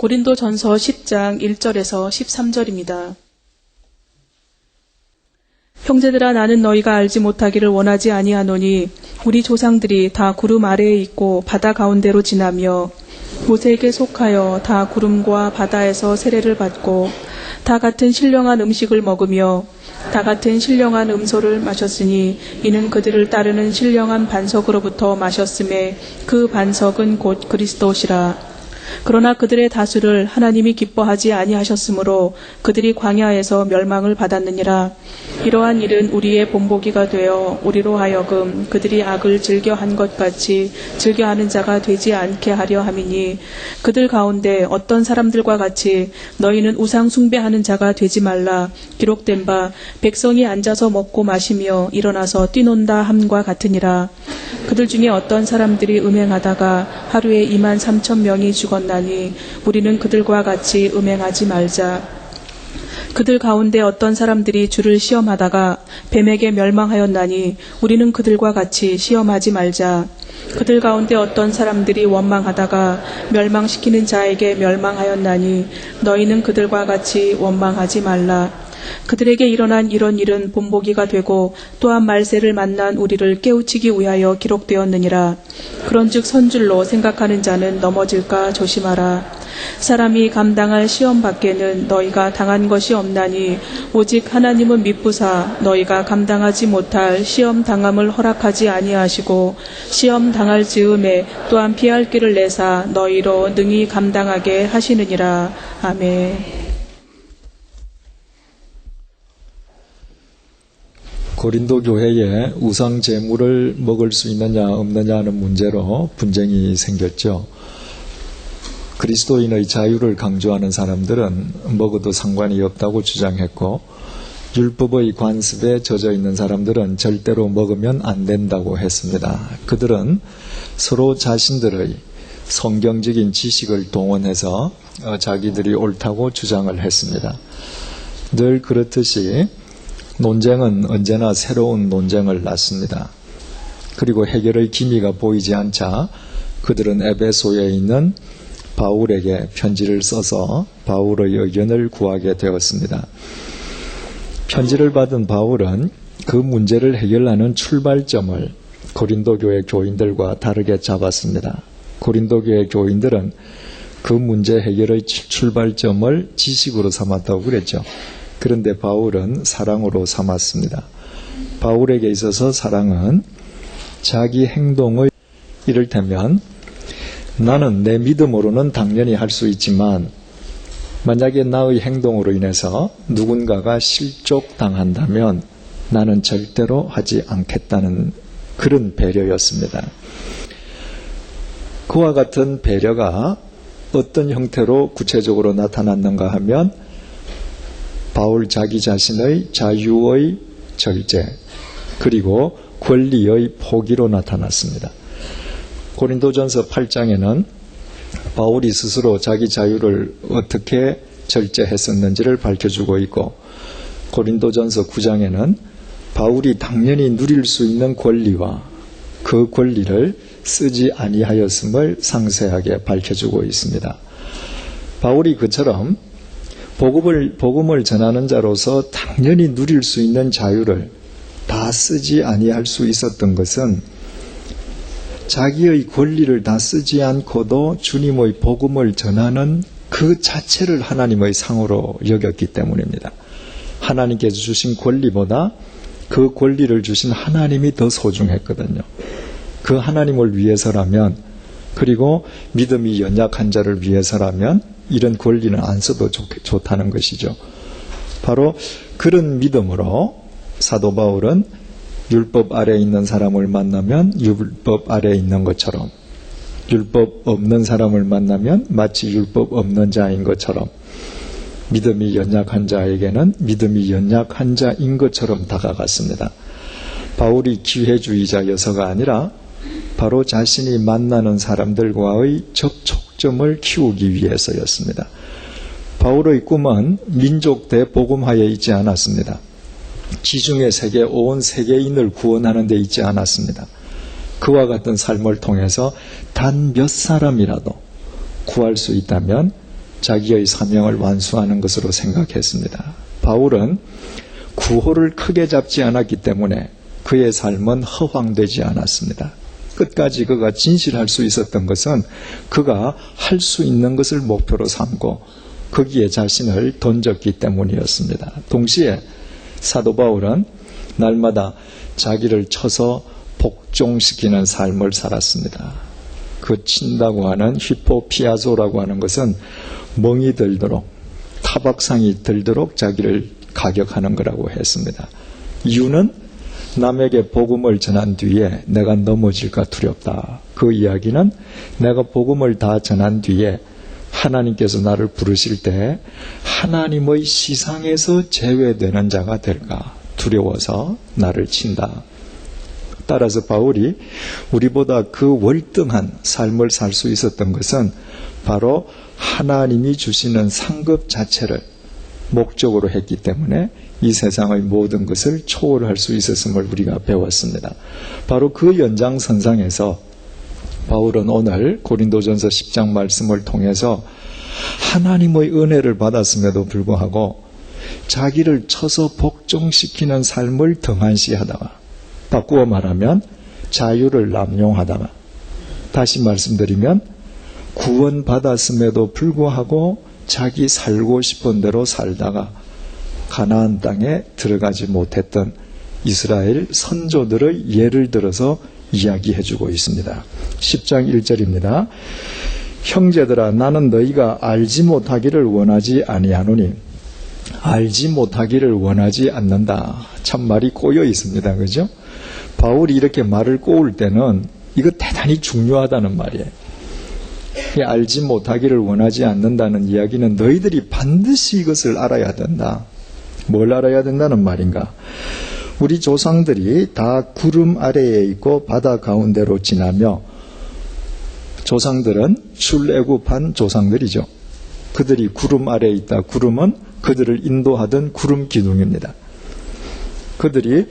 고린도전서 10장 1절에서 13절입니다. 형제들아, 나는 너희가 알지 못하기를 원하지 아니하노니 우리 조상들이 다 구름 아래에 있고 바다 가운데로 지나며 모세에게 속하여 다 구름과 바다에서 세례를 받고 다 같은 신령한 음식을 먹으며 다 같은 신령한 음소를 마셨으니 이는 그들을 따르는 신령한 반석으로부터 마셨음에 그 반석은 곧 그리스도시라. 그러나 그들의 다수를 하나님이 기뻐하지 아니하셨으므로 그들이 광야에서 멸망을 받았느니라. 이러한 일은 우리의 본보기가 되어 우리로 하여금 그들이 악을 즐겨한 것 같이 즐겨하는 자가 되지 않게 하려 함이니, 그들 가운데 어떤 사람들과 같이 너희는 우상 숭배하는 자가 되지 말라. 기록된 바 백성이 앉아서 먹고 마시며 일어나서 뛰논다 함과 같으니라. 그들 중에 어떤 사람들이 음행하다가 하루에 23,000명이 죽었나니 우리는 그들과 같이 음행하지 말자. 그들 가운데 어떤 사람들이 주를 시험하다가 뱀에게 멸망하였나니 우리는 그들과 같이 시험하지 말자. 그들 가운데 어떤 사람들이 원망하다가 멸망시키는 자에게 멸망하였나니 너희는 그들과 같이 원망하지 말라. 그들에게 일어난 이런 일은 본보기가 되고 또한 말세를 만난 우리를 깨우치기 위하여 기록되었느니라. 그런즉 선줄로 생각하는 자는 넘어질까 조심하라. 사람이 감당할 시험 밖에는 너희가 당한 것이 없나니 오직 하나님은 미쁘사 너희가 감당하지 못할 시험 당함을 허락하지 아니하시고 시험 당할 즈음에 또한 피할 길을 내사 너희로 능히 감당하게 하시느니라. 아멘. 고린도 교회에 우상 제물을 먹을 수 있느냐 없느냐 하는 문제로 분쟁이 생겼죠. 그리스도인의 자유를 강조하는 사람들은 먹어도 상관이 없다고 주장했고, 율법의 관습에 젖어 있는 사람들은 절대로 먹으면 안 된다고 했습니다. 그들은 서로 자신들의 성경적인 지식을 동원해서 자기들이 옳다고 주장을 했습니다. 늘 그렇듯이 논쟁은 언제나 새로운 논쟁을 낳습니다. 그리고 해결의 기미가 보이지 않자 그들은 에베소에 있는 바울에게 편지를 써서 바울의 의견을 구하게 되었습니다. 편지를 받은 바울은 그 문제를 해결하는 출발점을 고린도 교회 교인들과 다르게 잡았습니다. 고린도 교회 교인들은 그 문제 해결의 출발점을 지식으로 삼았다고 그랬죠. 그런데 바울은 사랑으로 삼았습니다. 바울에게 있어서 사랑은 자기 행동의, 이를테면 나는 내 믿음으로는 당연히 할 수 있지만 만약에 나의 행동으로 인해서 누군가가 실족당한다면 나는 절대로 하지 않겠다는 그런 배려였습니다. 그와 같은 배려가 어떤 형태로 구체적으로 나타났는가 하면 바울 자기 자신의 자유의 절제 그리고 권리의 포기로 나타났습니다. 고린도전서 8장에는 바울이 스스로 자기 자유를 어떻게 절제했었는지를 밝혀주고 있고, 고린도전서 9장에는 바울이 당연히 누릴 수 있는 권리와 그 권리를 쓰지 아니하였음을 상세하게 밝혀주고 있습니다. 바울이 그처럼 복음을 전하는 자로서 당연히 누릴 수 있는 자유를 다 쓰지 아니할 수 있었던 것은 자기의 권리를 다 쓰지 않고도 주님의 복음을 전하는 그 자체를 하나님의 상으로 여겼기 때문입니다. 하나님께서 주신 권리보다 그 권리를 주신 하나님이 더 소중했거든요. 그 하나님을 위해서라면, 그리고 믿음이 연약한 자를 위해서라면 이런 권리는 안 써도 좋다는 것이죠. 바로 그런 믿음으로 사도 바울은 율법 아래에 있는 사람을 만나면 율법 아래에 있는 것처럼, 율법 없는 사람을 만나면 마치 율법 없는 자인 것처럼, 믿음이 연약한 자에게는 믿음이 연약한 자인 것처럼 다가갔습니다. 바울이 기회주의자여서가 아니라 바로 자신이 만나는 사람들과의 접촉점을 키우기 위해서였습니다. 바울의 꿈은 민족 대복음화에 있지 않았습니다. 지중해 세계 온 세계인을 구원하는 데 있지 않았습니다. 그와 같은 삶을 통해서 단 몇 사람이라도 구할 수 있다면 자기의 사명을 완수하는 것으로 생각했습니다. 바울은 구호를 크게 잡지 않았기 때문에 그의 삶은 허황되지 않았습니다. 끝까지 그가 진실할 수 있었던 것은 그가 할 수 있는 것을 목표로 삼고 거기에 자신을 던졌기 때문이었습니다. 동시에 사도 바울은 날마다 자기를 쳐서 복종시키는 삶을 살았습니다. 그 친다고 하는 히포피아조라고 하는 것은 멍이 들도록, 타박상이 들도록 자기를 가격하는 거라고 했습니다. 이유는 남에게 복음을 전한 뒤에 내가 넘어질까 두렵다. 그 이야기는 내가 복음을 다 전한 뒤에 하나님께서 나를 부르실 때 하나님의 시상에서 제외되는 자가 될까 두려워서 나를 친다. 따라서 바울이 우리보다 그 월등한 삶을 살 수 있었던 것은 바로 하나님이 주시는 상급 자체를 목적으로 했기 때문에 이 세상의 모든 것을 초월할 수 있었음을 우리가 배웠습니다. 바로 그 연장선상에서 바울은 오늘 고린도전서 10장 말씀을 통해서 하나님의 은혜를 받았음에도 불구하고 자기를 쳐서 복종시키는 삶을 등한시하다가, 바꾸어 말하면 자유를 남용하다가, 다시 말씀드리면 구원받았음에도 불구하고 자기 살고 싶은 대로 살다가 가나안 땅에 들어가지 못했던 이스라엘 선조들의 예를 들어서 이야기해주고 있습니다. 10장 1절입니다. 형제들아, 나는 너희가 알지 못하기를 원하지 아니하노니. 알지 못하기를 원하지 않는다. 참 말이 꼬여 있습니다. 그죠? 바울이 이렇게 말을 꼬을 때는 이거 대단히 중요하다는 말이에요. 알지 못하기를 원하지 않는다는 이야기는 너희들이 반드시 이것을 알아야 된다. 뭘 알아야 된다는 말인가? 우리 조상들이 다 구름 아래에 있고 바다 가운데로 지나며, 조상들은 출애굽한 조상들이죠. 그들이 구름 아래에 있다. 구름은 그들을 인도하던 구름 기둥입니다. 그들이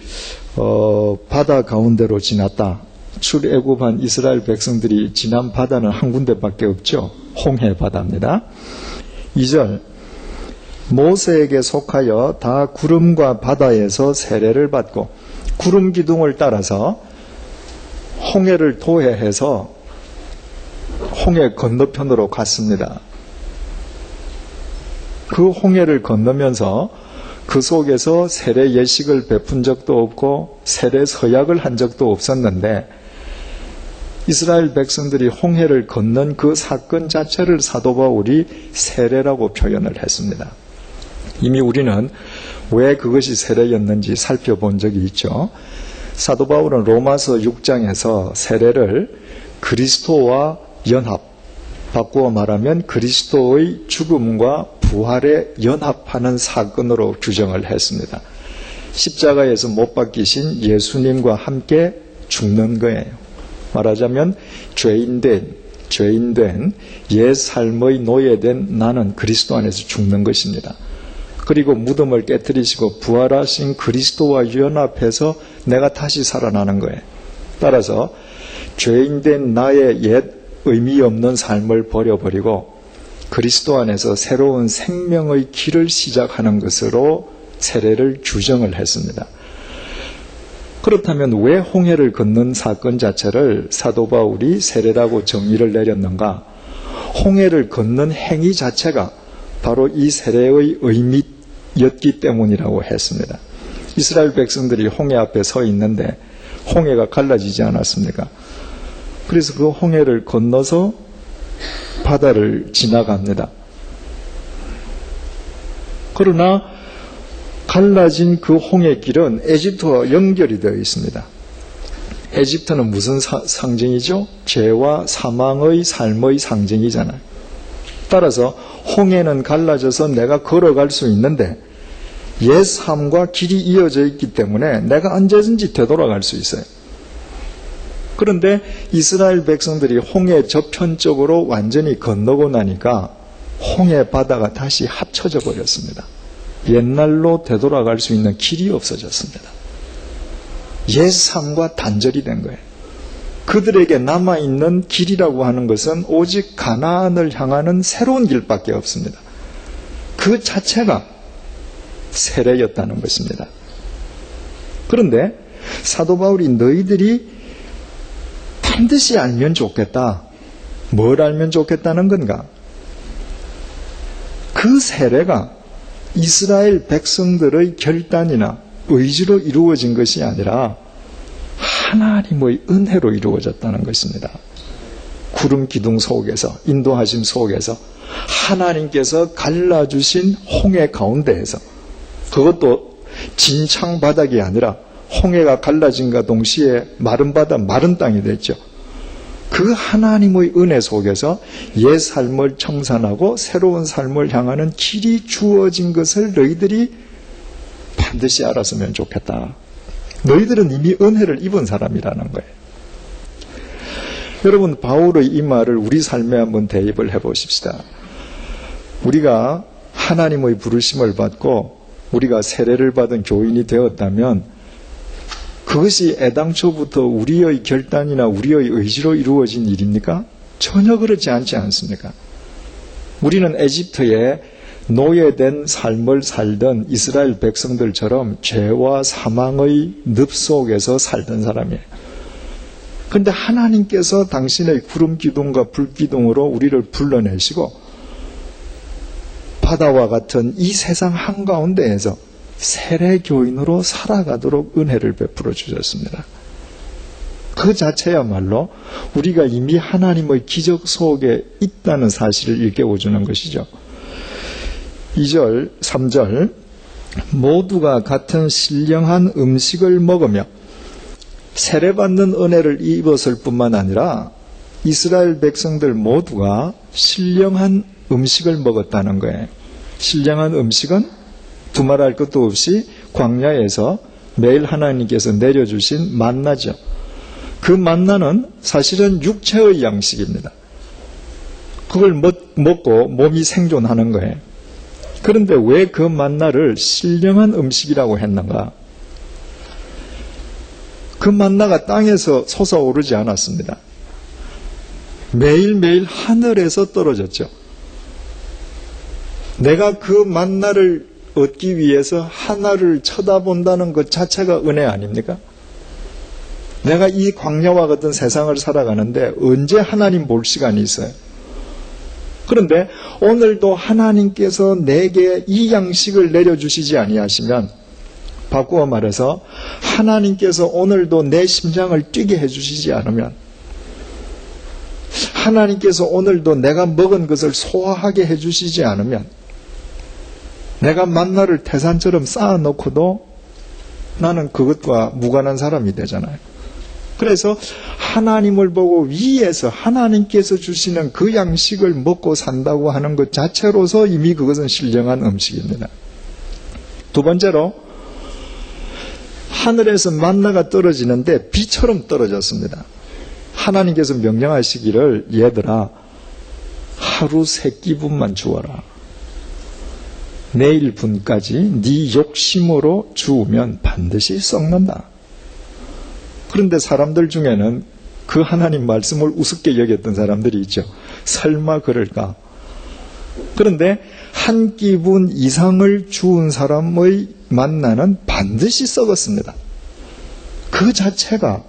바다 가운데로 지났다. 출애굽한 이스라엘 백성들이 지난 바다는 한 군데밖에 없죠. 홍해 바다입니다. 2절, 모세에게 속하여 다 구름과 바다에서 세례를 받고 구름 기둥을 따라서 홍해를 도해해서 홍해 건너편으로 갔습니다. 그 홍해를 건너면서 그 속에서 세례 예식을 베푼 적도 없고 세례 서약을 한 적도 없었는데 이스라엘 백성들이 홍해를 건넌 그 사건 자체를 사도 바울이 세례라고 표현을 했습니다. 이미 우리는 왜 그것이 세례였는지 살펴본 적이 있죠. 사도 바울은 로마서 6장에서 세례를 그리스도와 연합, 바꾸어 말하면 그리스도의 죽음과 부활에 연합하는 사건으로 규정을 했습니다. 십자가에서 못 박히신 예수님과 함께 죽는 거예요. 말하자면 죄인된 옛 삶의 노예된 나는 그리스도 안에서 죽는 것입니다. 그리고 무덤을 깨뜨리시고 부활하신 그리스도와 연합해서 내가 다시 살아나는 거예요. 따라서 죄인된 나의 옛 의미 없는 삶을 버려버리고 그리스도 안에서 새로운 생명의 길을 시작하는 것으로 세례를 규정을 했습니다. 그렇다면 왜 홍해를 건넌 사건 자체를 사도 바울이 세례라고 정의를 내렸는가? 홍해를 건넌 행위 자체가 바로 이 세례의 의미였기 때문이라고 했습니다. 이스라엘 백성들이 홍해 앞에 서 있는데 홍해가 갈라지지 않았습니까? 그래서 그 홍해를 건너서 바다를 지나갑니다. 그러나 갈라진 그 홍해 길은 에집트와 연결이 되어 있습니다. 에집트는 무슨 상징이죠? 죄와 사망의 삶의 상징이잖아요. 따라서 홍해는 갈라져서 내가 걸어갈 수 있는데 옛 삶과 길이 이어져 있기 때문에 내가 언제든지 되돌아갈 수 있어요. 그런데 이스라엘 백성들이 홍해 저편쪽으로 완전히 건너고 나니까 홍해 바다가 다시 합쳐져 버렸습니다. 옛날로 되돌아갈 수 있는 길이 없어졌습니다. 옛 삶과 단절이 된 거예요. 그들에게 남아있는 길이라고 하는 것은 오직 가나안을 향하는 새로운 길밖에 없습니다. 그 자체가 세례였다는 것입니다. 그런데 사도 바울이 너희들이 반드시 알면 좋겠다. 뭘 알면 좋겠다는 건가? 그 세례가 이스라엘 백성들의 결단이나 의지로 이루어진 것이 아니라 하나님의 은혜로 이루어졌다는 것입니다. 구름 기둥 속에서, 인도하심 속에서 하나님께서 갈라주신 홍해 가운데에서, 그것도 진창 바닥이 아니라 홍해가 갈라진과 동시에 마른 바다, 마른 땅이 됐죠. 그 하나님의 은혜 속에서 옛 삶을 청산하고 새로운 삶을 향하는 길이 주어진 것을 너희들이 반드시 알았으면 좋겠다. 너희들은 이미 은혜를 입은 사람이라는 거예요. 여러분, 바울의 이 말을 우리 삶에 한번 대입을 해보십시다. 우리가 하나님의 부르심을 받고 우리가 세례를 받은 교인이 되었다면 그것이 애당초부터 우리의 결단이나 우리의 의지로 이루어진 일입니까? 전혀 그렇지 않지 않습니까? 우리는 에집트에 노예된 삶을 살던 이스라엘 백성들처럼 죄와 사망의 늪 속에서 살던 사람이에요. 그런데 하나님께서 당신의 구름 기둥과 불 기둥으로 우리를 불러내시고 바다와 같은 이 세상 한가운데에서 세례 교인으로 살아가도록 은혜를 베풀어 주셨습니다. 그 자체야말로 우리가 이미 하나님의 기적 속에 있다는 사실을 일깨워주는 것이죠. 2절, 3절 모두가 같은 신령한 음식을 먹으며 세례받는 은혜를 입었을 뿐만 아니라 이스라엘 백성들 모두가 신령한 음식을 먹었다는 거예요. 신령한 음식은 두말할 것도 없이 광야에서 매일 하나님께서 내려주신 만나죠. 그 만나는 사실은 육체의 양식입니다. 그걸 먹고 몸이 생존하는 거예요. 그런데 왜 그 만나를 신령한 음식이라고 했는가? 그 만나가 땅에서 솟아오르지 않았습니다. 매일매일 하늘에서 떨어졌죠. 내가 그 만나를 얻기 위해서 하늘을 쳐다본다는 것 자체가 은혜 아닙니까? 내가 이 광야와 같은 세상을 살아가는데 언제 하나님 볼 시간이 있어요? 그런데 오늘도 하나님께서 내게 이 양식을 내려주시지 아니하시면, 바꾸어 말해서 하나님께서 오늘도 내 심장을 뛰게 해주시지 않으면, 하나님께서 오늘도 내가 먹은 것을 소화하게 해주시지 않으면, 내가 만나를 태산처럼 쌓아놓고도 나는 그것과 무관한 사람이 되잖아요. 그래서 하나님을 보고 위에서 하나님께서 주시는 그 양식을 먹고 산다고 하는 것 자체로서 이미 그것은 신령한 음식입니다. 두 번째로, 하늘에서 만나가 떨어지는데 비처럼 떨어졌습니다. 하나님께서 명령하시기를, 얘들아 하루 3끼분만 주어라. 내일 분까지 네 욕심으로 주우면 반드시 썩는다. 그런데 사람들 중에는 그 하나님 말씀을 우습게 여겼던 사람들이 있죠. 설마 그럴까? 그런데 한 끼분 이상을 주운 사람의 만나는 반드시 썩었습니다. 그 자체가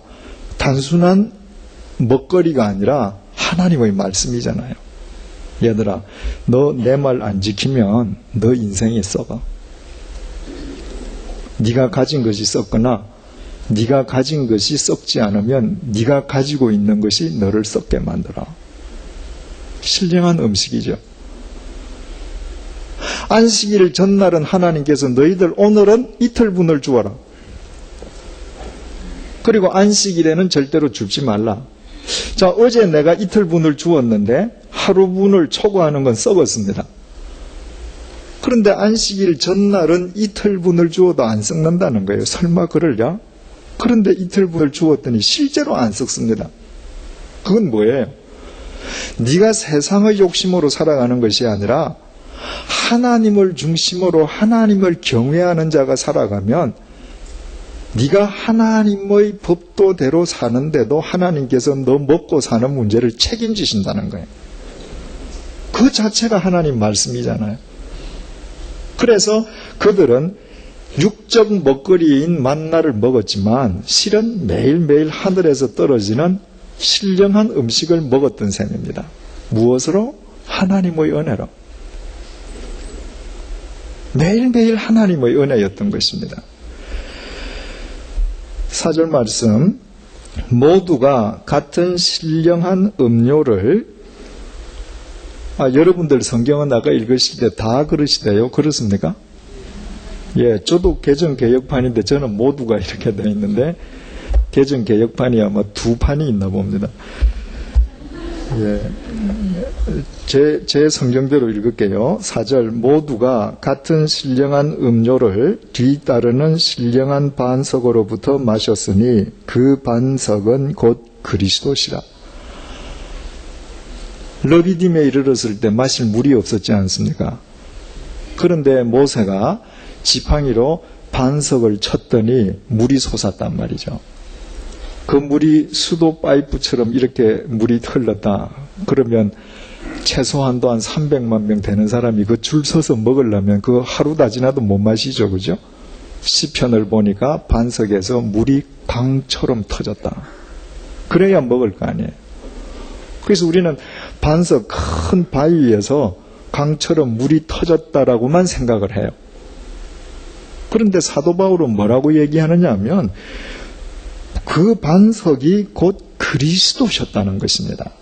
단순한 먹거리가 아니라 하나님의 말씀이잖아요. 얘들아, 너 내 말 안 지키면 너 인생이 썩어. 네가 가진 것이 썩거나 네가 가진 것이 썩지 않으면 네가 가지고 있는 것이 너를 썩게 만들어. 신령한 음식이죠. 안식일 전날은 하나님께서 너희들 오늘은 이틀분을 주어라. 그리고 안식일에는 절대로 줍지 말라. 자, 어제 내가 이틀분을 주었는데 하루분을 초과하는 건 썩었습니다. 그런데 안식일 전날은 이틀분을 주어도 안 썩는다는 거예요. 설마 그럴랴? 그런데 이틀분을 주었더니 실제로 안 썩습니다. 그건 뭐예요? 네가 세상의 욕심으로 살아가는 것이 아니라 하나님을 중심으로 하나님을 경외하는 자가 살아가면 네가 하나님의 법도대로 사는데도 하나님께서 너 먹고 사는 문제를 책임지신다는 거예요. 그 자체가 하나님 말씀이잖아요. 그래서 그들은 육적 먹거리인 만나를 먹었지만 실은 매일매일 하늘에서 떨어지는 신령한 음식을 먹었던 셈입니다. 무엇으로? 하나님의 은혜로. 매일매일 하나님의 은혜였던 것입니다. 4절 말씀, 모두가 같은 신령한 음료를, 여러분들 성경은 아까 읽으실 때 다 그러시대요. 그렇습니까? 예, 저도 개정개혁판인데 저는 모두가 이렇게 되어 있는데 개정개혁판이 아마 2판이 있나 봅니다. 예, 제 성경대로 읽을게요. 4절, 모두가 같은 신령한 음료를 뒤따르는 신령한 반석으로부터 마셨으니 그 반석은 곧 그리스도시라. 르비딤에 이르렀을 때 마실 물이 없었지 않습니까? 그런데 모세가 지팡이로 반석을 쳤더니 물이 솟았단 말이죠. 그 물이 수도 파이프처럼 이렇게 물이 흘렀다. 그러면 최소한도 한 300만 명 되는 사람이 그 줄 서서 먹으려면 그 하루 다 지나도 못 마시죠. 그죠? 시편을 보니까 반석에서 물이 강처럼 터졌다. 그래야 먹을 거 아니에요. 그래서 우리는 반석 큰 바위에서 강처럼 물이 터졌다라고만 생각을 해요. 그런데 사도 바울은 뭐라고 얘기하느냐 하면 그 반석이 곧 그리스도셨다는 것입니다.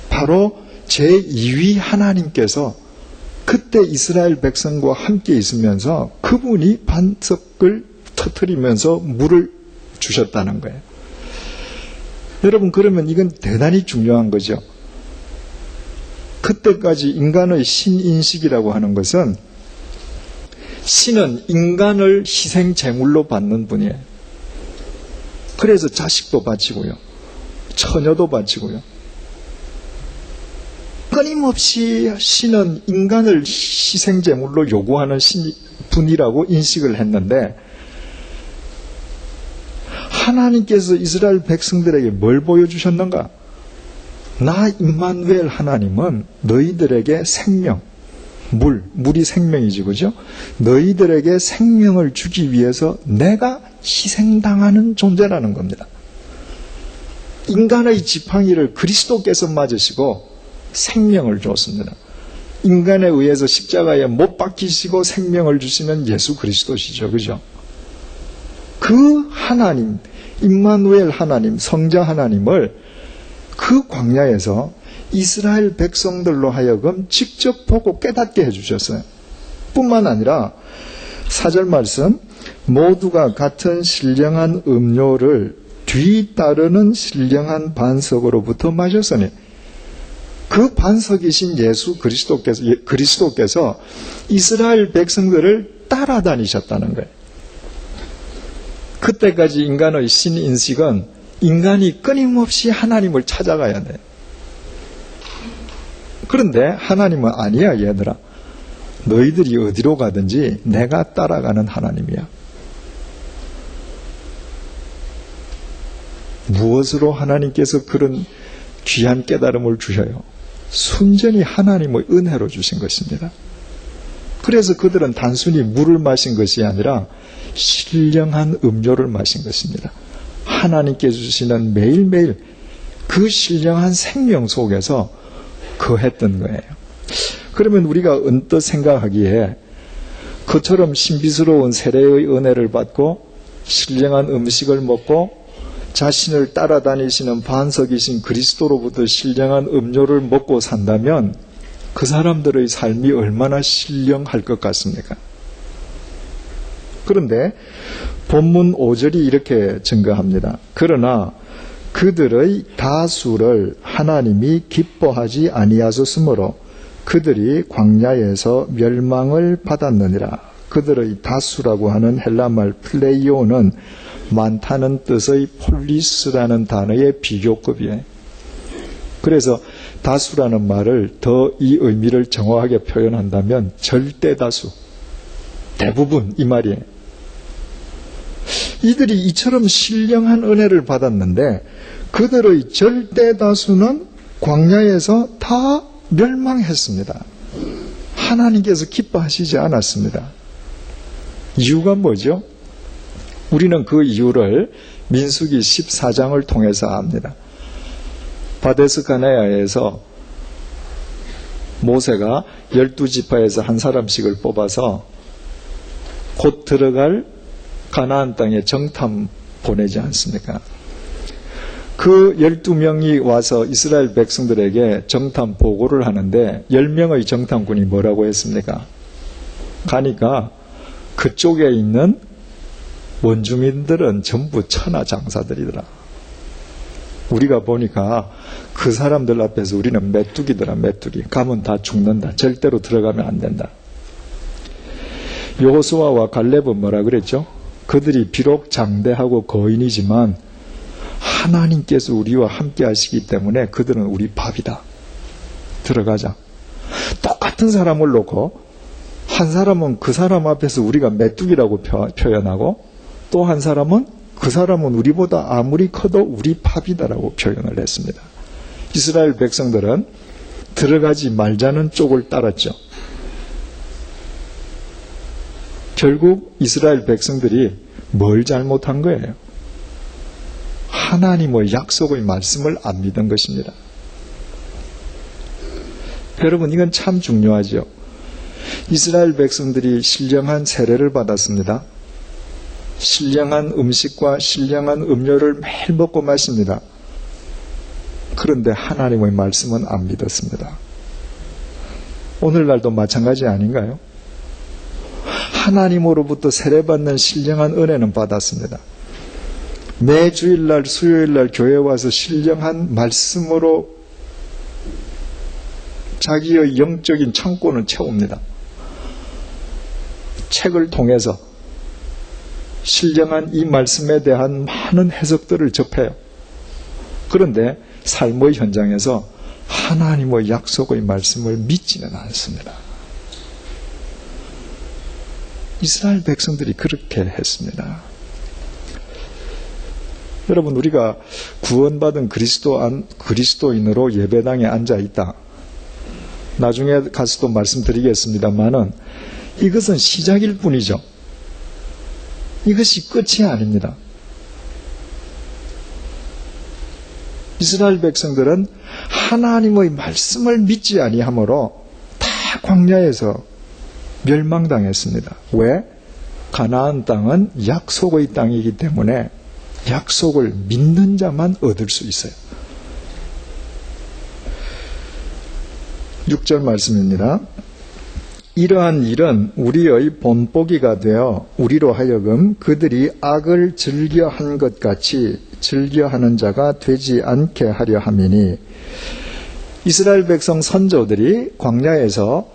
바로 제2위 하나님께서 그때 이스라엘 백성과 함께 있으면서 그분이 반석을 터뜨리면서 물을 주셨다는 거예요. 여러분, 그러면 이건 대단히 중요한 거죠. 그때까지 인간의 신인식이라고 하는 것은 신은 인간을 희생 제물로 받는 분이에요. 그래서 자식도 바치고요. 처녀도 바치고요. 끊임없이 신은 인간을 희생 제물로 요구하는 분이라고 인식을 했는데 하나님께서 이스라엘 백성들에게 뭘 보여주셨는가? 나 임마누엘 하나님은 너희들에게 생명, 물이 생명이지, 그죠? 너희들에게 생명을 주기 위해서 내가 희생당하는 존재라는 겁니다. 인간의 지팡이를 그리스도께서 맞으시고 생명을 줬습니다. 인간에 의해서 십자가에 못 박히시고 생명을 주시는 예수 그리스도시죠, 그죠? 그 하나님, 임마누엘 하나님, 성자 하나님을 그 광야에서 이스라엘 백성들로 하여금 직접 보고 깨닫게 해주셨어요. 뿐만 아니라 4절 말씀, 모두가 같은 신령한 음료를 뒤따르는 신령한 반석으로부터 마셨으니 그 반석이신 예수 그리스도께서 이스라엘 백성들을 따라다니셨다는 거예요. 그때까지 인간의 신인식은 인간이 끊임없이 하나님을 찾아가야 돼요. 그런데 하나님은 아니야, 얘들아. 너희들이 어디로 가든지 내가 따라가는 하나님이야. 무엇으로 하나님께서 그런 귀한 깨달음을 주셔요? 순전히 하나님의 은혜로 주신 것입니다. 그래서 그들은 단순히 물을 마신 것이 아니라 신령한 음료를 마신 것입니다. 하나님께 주시는 매일매일 그 신령한 생명 속에서 거했던 거예요. 그러면 우리가 언뜻 생각하기에 그처럼 신비스러운 세례의 은혜를 받고 신령한 음식을 먹고 자신을 따라다니시는 반석이신 그리스도로부터 신령한 음료를 먹고 산다면 그 사람들의 삶이 얼마나 신령할 것 같습니까? 그런데 본문 5절이 이렇게 증거합니다. 그러나 그들의 다수를 하나님이 기뻐하지 아니하셨으므로 그들이 광야에서 멸망을 받았느니라. 그들의 다수라고 하는 헬라말 플레이오는 많다는 뜻의 폴리스라는 단어의 비교급이에요. 그래서 다수라는 말을 더 이 의미를 정확하게 표현한다면 절대 다수, 대부분 이 말이에요. 이들이 이처럼 신령한 은혜를 받았는데 그들의 절대 다수는 광야에서 다 멸망했습니다. 하나님께서 기뻐하시지 않았습니다. 이유가 뭐죠? 우리는 그 이유를 민수기 14장을 통해서 압니다. 바데스 가네아에서 모세가 12지파에서 한 사람씩을 뽑아서 곧 들어갈 가나안 땅에 정탐 보내지 않습니까? 그 12명이 와서 이스라엘 백성들에게 정탐 보고를 하는데 10명의 정탐꾼이 뭐라고 했습니까? 가니까 그쪽에 있는 원주민들은 전부 천하장사들이더라. 우리가 보니까 그 사람들 앞에서 우리는 메뚜기더라. 메뚜기. 가면 다 죽는다. 절대로 들어가면 안 된다. 여호수아와 갈렙은 뭐라 그랬죠? 그들이 비록 장대하고 거인이지만 하나님께서 우리와 함께 하시기 때문에 그들은 우리 밥이다. 들어가자. 똑같은 사람을 놓고 한 사람은 그 사람 앞에서 우리가 메뚜기라고 표현하고 또 한 사람은 그 사람은 우리보다 아무리 커도 우리 밥이다라고 표현을 했습니다. 이스라엘 백성들은 들어가지 말자는 쪽을 따랐죠. 결국 이스라엘 백성들이 뭘 잘못한 거예요? 하나님의 약속의 말씀을 안 믿은 것입니다. 여러분, 이건 참 중요하죠. 이스라엘 백성들이 신령한 세례를 받았습니다. 신령한 음식과 신령한 음료를 매일 먹고 마십니다. 그런데 하나님의 말씀은 안 믿었습니다. 오늘날도 마찬가지 아닌가요? 하나님으로부터 세례받는 신령한 은혜는 받았습니다. 매 주일날 수요일날 교회에 와서 신령한 말씀으로 자기의 영적인 창고는 채웁니다. 책을 통해서 신령한 이 말씀에 대한 많은 해석들을 접해요. 그런데 삶의 현장에서 하나님의 약속의 말씀을 믿지는 않습니다. 이스라엘 백성들이 그렇게 했습니다. 여러분, 우리가 구원받은 그리스도인으로 예배당에 앉아 있다. 나중에 가서도 말씀드리겠습니다만은 이것은 시작일 뿐이죠. 이것이 끝이 아닙니다. 이스라엘 백성들은 하나님의 말씀을 믿지 아니하므로 다 광야에서 멸망당했습니다. 왜? 가나안 땅은 약속의 땅이기 때문에 약속을 믿는 자만 얻을 수 있어요. 6절 말씀입니다. 이러한 일은 우리의 본보기가 되어 우리로 하여금 그들이 악을 즐겨한 것 같이 즐겨하는 자가 되지 않게 하려 함이니, 이스라엘 백성 선조들이 광야에서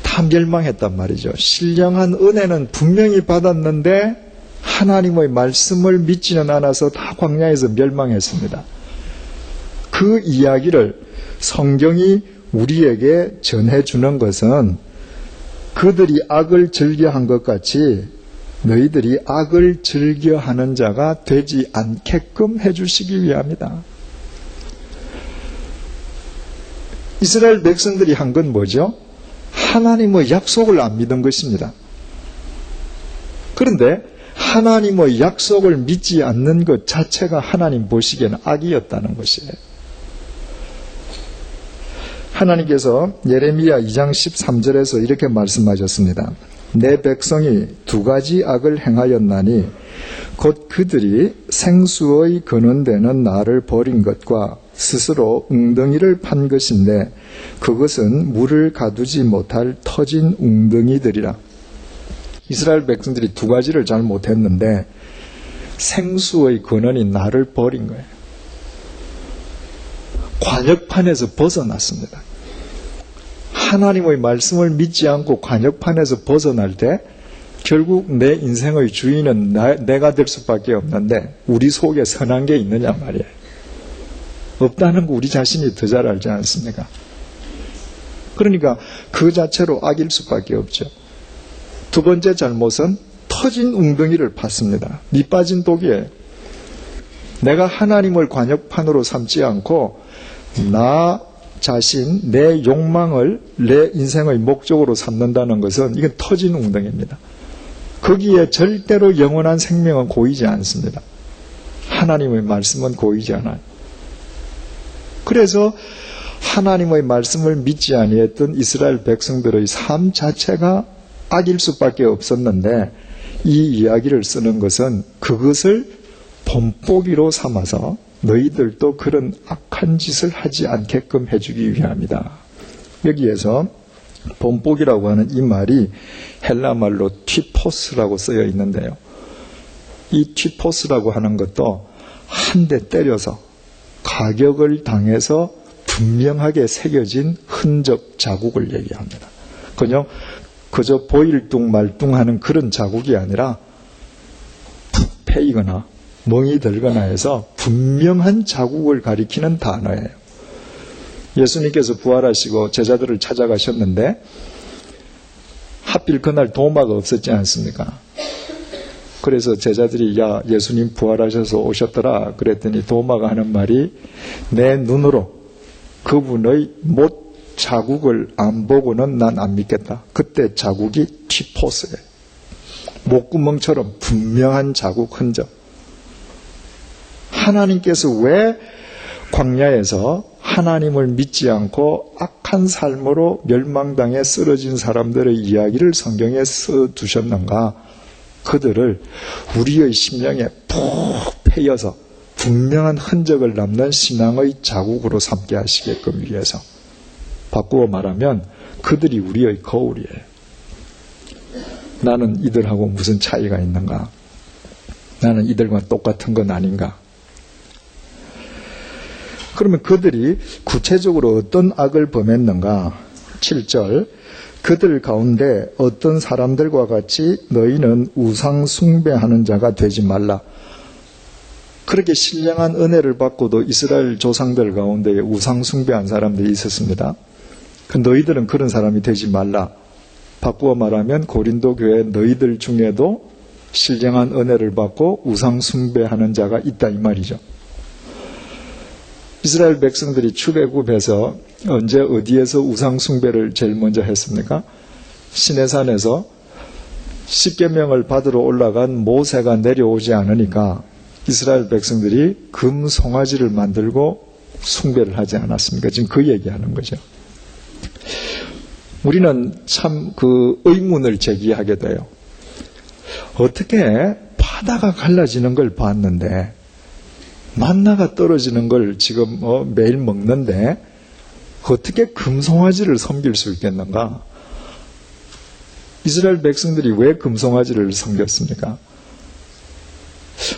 다 멸망했단 말이죠. 신령한 은혜는 분명히 받았는데 하나님의 말씀을 믿지는 않아서 다 광야에서 멸망했습니다. 그 이야기를 성경이 우리에게 전해주는 것은 그들이 악을 즐겨한 것 같이 너희들이 악을 즐겨하는 자가 되지 않게끔 해주시기 위함이다. 이스라엘 백성들이 한 건 뭐죠? 하나님의 약속을 안 믿은 것입니다. 그런데 하나님의 약속을 믿지 않는 것 자체가 하나님 보시기에는 악이었다는 것이에요. 하나님께서 예레미야 2장 13절에서 이렇게 말씀하셨습니다. 내 백성이 두 가지 악을 행하였나니 곧 그들이 생수의 근원되는 나를 버린 것과 스스로 웅덩이를 판 것인데 그것은 물을 가두지 못할 터진 웅덩이들이라. 이스라엘 백성들이 두 가지를 잘못했는데 생수의 근원인 나를 버린 거예요. 관역판에서 벗어났습니다. 하나님의 말씀을 믿지 않고 관역판에서 벗어날 때 결국 내 인생의 주인은 내가 될 수밖에 없는데 우리 속에 선한 게 있느냐 말이에요. 없다는 거 우리 자신이 더 잘 알지 않습니까? 그러니까 그 자체로 악일 수밖에 없죠. 두 번째 잘못은 더 터진 웅덩이를 팠습니다. 밑 빠진 독이에요. 내가 하나님을 관역판으로 삼지 않고 나 자신, 내 욕망을 내 인생의 목적으로 삼는다는 것은 이건 터진 웅덩이입니다. 거기에 절대로 영원한 생명은 고이지 않습니다. 하나님의 말씀은 고이지 않아요. 그래서 하나님의 말씀을 믿지 아니했던 이스라엘 백성들의 삶 자체가 악일 수밖에 없었는데 이 이야기를 쓰는 것은 그것을 본보기로 삼아서 너희들도 그런 악한 짓을 하지 않게끔 해주기 위함이다. 여기에서 본보기라고 하는 이 말이 헬라 말로 튀포스라고 쓰여 있는데요. 이 튀포스라고 하는 것도 한 대 때려서 가격을 당해서 분명하게 새겨진 흔적 자국을 얘기합니다. 그저 보일 뚱 말뚱하는 그런 자국이 아니라 푹 패이거나 멍이 들거나 해서 분명한 자국을 가리키는 단어예요. 예수님께서 부활하시고 제자들을 찾아가셨는데 하필 그날 도마가 없었지 않습니까? 그래서 제자들이 야 예수님 부활하셔서 오셨더라 그랬더니 도마가 하는 말이 내 눈으로 그분의 못 자국을 안 보고는 난 안 믿겠다. 그때 자국이 튀포스예요. 목구멍처럼 분명한 자국 흔적. 하나님께서 왜 광야에서 하나님을 믿지 않고 악한 삶으로 멸망당해 쓰러진 사람들의 이야기를 성경에 써두셨는가? 그들을 우리의 심령에 푹 패여서 분명한 흔적을 남는 신앙의 자국으로 삼게 하시게끔 위해서. 바꾸어 말하면 그들이 우리의 거울이에요. 나는 이들하고 무슨 차이가 있는가? 나는 이들과 똑같은 건 아닌가? 그러면 그들이 구체적으로 어떤 악을 범했는가? 7절 그들 가운데 어떤 사람들과 같이 너희는 우상 숭배하는 자가 되지 말라. 그렇게 신령한 은혜를 받고도 이스라엘 조상들 가운데 우상 숭배한 사람들이 있었습니다. 너희들은 그런 사람이 되지 말라. 바꾸어 말하면 고린도 교회 너희들 중에도 신령한 은혜를 받고 우상 숭배하는 자가 있다 이 말이죠. 이스라엘 백성들이 출애굽해서 언제 어디에서 우상 숭배를 제일 먼저 했습니까? 시내산에서 십계명을 받으러 올라간 모세가 내려오지 않으니까 이스라엘 백성들이 금 송아지를 만들고 숭배를 하지 않았습니까? 지금 그 얘기하는 거죠. 우리는 참 그 의문을 제기하게 돼요. 어떻게 바다가 갈라지는 걸 봤는데 만나가 떨어지는 걸 지금 매일 먹는데 어떻게 금송아지를 섬길 수 있겠는가? 이스라엘 백성들이 왜 금송아지를 섬겼습니까?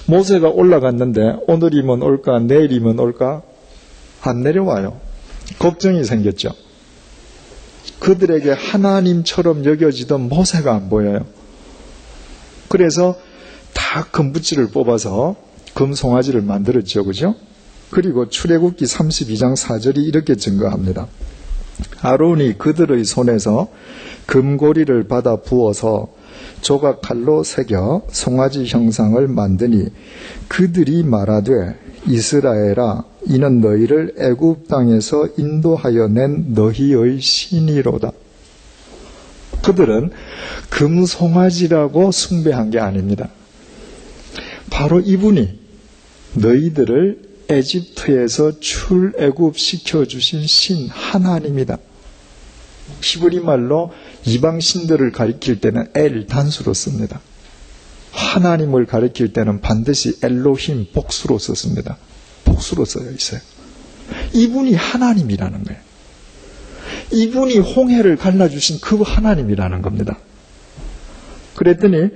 모세가 올라갔는데 오늘이면 올까 내일이면 올까? 안 내려와요. 걱정이 생겼죠. 그들에게 하나님처럼 여겨지던 모세가 안 보여요. 그래서 다 금붙지를 뽑아서 금송아지를 만들었죠. 그죠? 그리고 출애굽기 32장 4절이 이렇게 증거합니다. 아론이 그들의 손에서 금고리를 받아 부어서 조각칼로 새겨 송아지 형상을 만드니 그들이 말하되 이스라엘아 이는 너희를 애굽 땅에서 인도하여 낸 너희의 신이로다. 그들은 금송아지라고 숭배한 게 아닙니다. 바로 이분이 너희들을 에집트에서 출애굽시켜 주신 신 하나님이다. 히브리 말로 이방 신들을 가리킬 때는 엘 단수로 씁니다. 하나님을 가리킬 때는 반드시 엘로힘 복수로 썼습니다. 복수로 써져 있어요. 이분이 하나님이라는 거예요. 이분이 홍해를 갈라주신 그 하나님이라는 겁니다. 그랬더니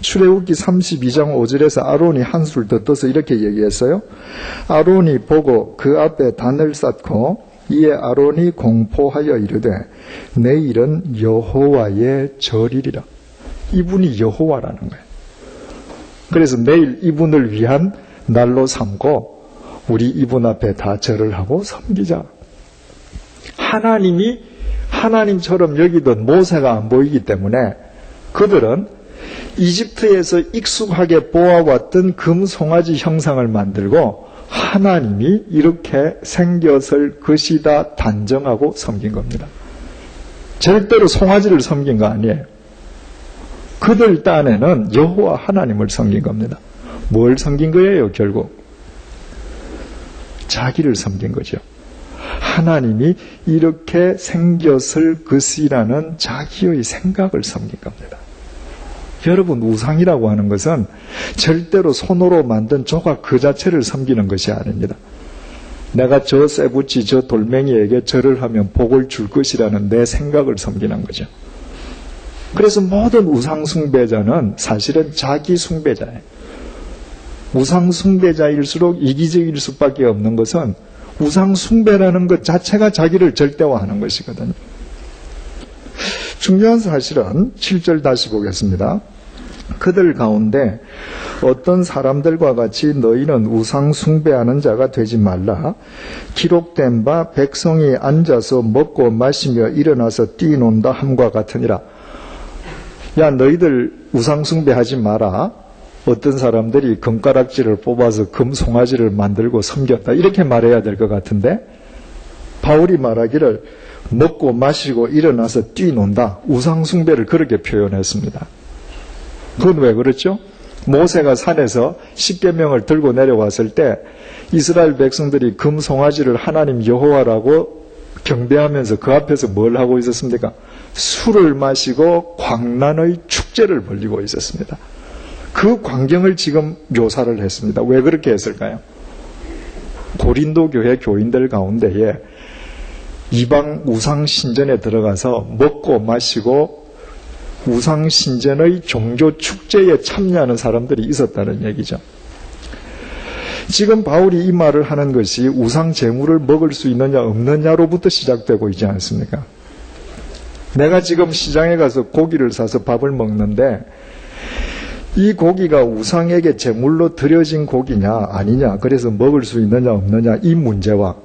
출애굽기 32장 5절에서 아론이 한술 더 떠서 이렇게 얘기했어요. 아론이 보고 그 앞에 단을 쌓고 이에 아론이 공포하여 이르되 내일은 여호와의 절이리라. 이분이 여호와라는 거예요. 그래서 내일 이분을 위한 날로 삼고 우리 이분 앞에 다 절을 하고 섬기자. 하나님이 하나님처럼 여기던 모세가 안 보이기 때문에 그들은 이집트에서 익숙하게 보아왔던 금 송아지 형상을 만들고 하나님이 이렇게 생겼을 것이다 단정하고 섬긴 겁니다. 절대로 송아지를 섬긴 거 아니에요. 그들 딴에는 여호와 하나님을 섬긴 겁니다. 뭘 섬긴 거예요, 결국? 자기를 섬긴 거죠. 하나님이 이렇게 생겼을 것이라는 자기의 생각을 섬긴 겁니다. 여러분, 우상이라고 하는 것은 절대로 손으로 만든 조각 그 자체를 섬기는 것이 아닙니다. 내가 저 쇠붙이 저 돌멩이에게 절을 하면 복을 줄 것이라는 내 생각을 섬기는 거죠. 그래서 모든 우상 숭배자는 사실은 자기 숭배자예요. 우상 숭배자일수록 이기적일 수밖에 없는 것은 우상 숭배라는 것 자체가 자기를 절대화하는 것이거든요. 중요한 사실은 7절 다시 보겠습니다. 그들 가운데 어떤 사람들과 같이 너희는 우상 숭배하는 자가 되지 말라. 기록된 바 백성이 앉아서 먹고 마시며 일어나서 뛰논다 함과 같으니라. 야, 너희들 우상 숭배하지 마라. 어떤 사람들이 금가락지를 뽑아서 금 송아지를 만들고 섬겼다. 이렇게 말해야 될 것 같은데 바울이 말하기를 먹고 마시고 일어나서 뛰논다. 우상 숭배를 그렇게 표현했습니다. 그건 왜 그렇죠? 모세가 산에서 십계명을 들고 내려왔을 때 이스라엘 백성들이 금 송아지를 하나님 여호와라고 경배하면서 그 앞에서 뭘 하고 있었습니까? 술을 마시고 광란의 축제를 벌이고 있었습니다. 그 광경을 지금 묘사를 했습니다. 왜 그렇게 했을까요? 고린도 교회 교인들 가운데에 이방 우상 신전에 들어가서 먹고 마시고 우상 신전의 종교 축제에 참여하는 사람들이 있었다는 얘기죠. 지금 바울이 이 말을 하는 것이 우상 제물을 먹을 수 있느냐 없느냐로부터 시작되고 있지 않습니까? 내가 지금 시장에 가서 고기를 사서 밥을 먹는데 이 고기가 우상에게 제물로 드려진 고기냐 아니냐, 그래서 먹을 수 있느냐 없느냐, 이 문제와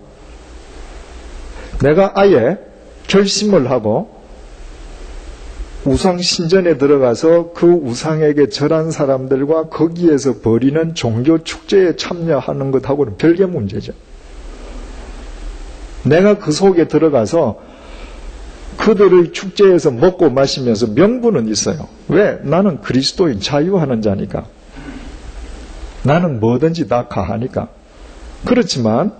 내가 아예 결심을 하고 우상 신전에 들어가서 그 우상에게 절한 사람들과 거기에서 벌이는 종교 축제에 참여하는 것하고는 별개 문제죠. 내가 그 속에 들어가서 그들의 축제에서 먹고 마시면서 명분은 있어요. 왜? 나는 그리스도인 자유하는 자니까. 나는 뭐든지 다 가하니까. 그렇지만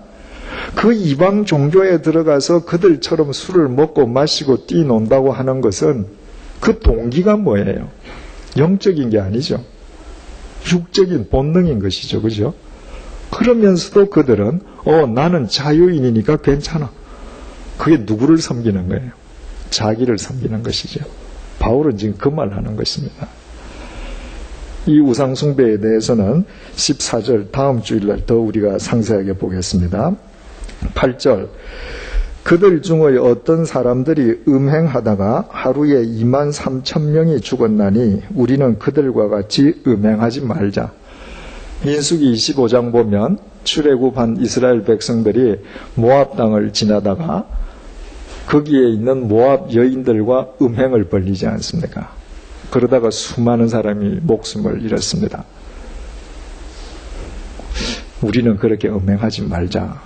그 이방 종교에 들어가서 그들처럼 술을 먹고 마시고 뛰논다고 하는 것은 그 동기가 뭐예요? 영적인 게 아니죠. 육적인 본능인 것이죠. 그죠? 그러면서도 그들은 나는 자유인이니까 괜찮아. 그게 누구를 섬기는 거예요? 자기를 섬기는 것이죠. 바울은 지금 그 말을 하는 것입니다. 이 우상 숭배에 대해서는 14절 다음 주일날 더 우리가 상세하게 보겠습니다. 8절 그들 중의 어떤 사람들이 음행하다가 하루에 23,000명이 죽었나니 우리는 그들과 같이 음행하지 말자. 민수기 25장 보면 출애굽한 이스라엘 백성들이 모압 땅을 지나다가 거기에 있는 모압 여인들과 음행을 벌이지 않습니까? 그러다가 수많은 사람이 목숨을 잃었습니다. 우리는 그렇게 음행하지 말자.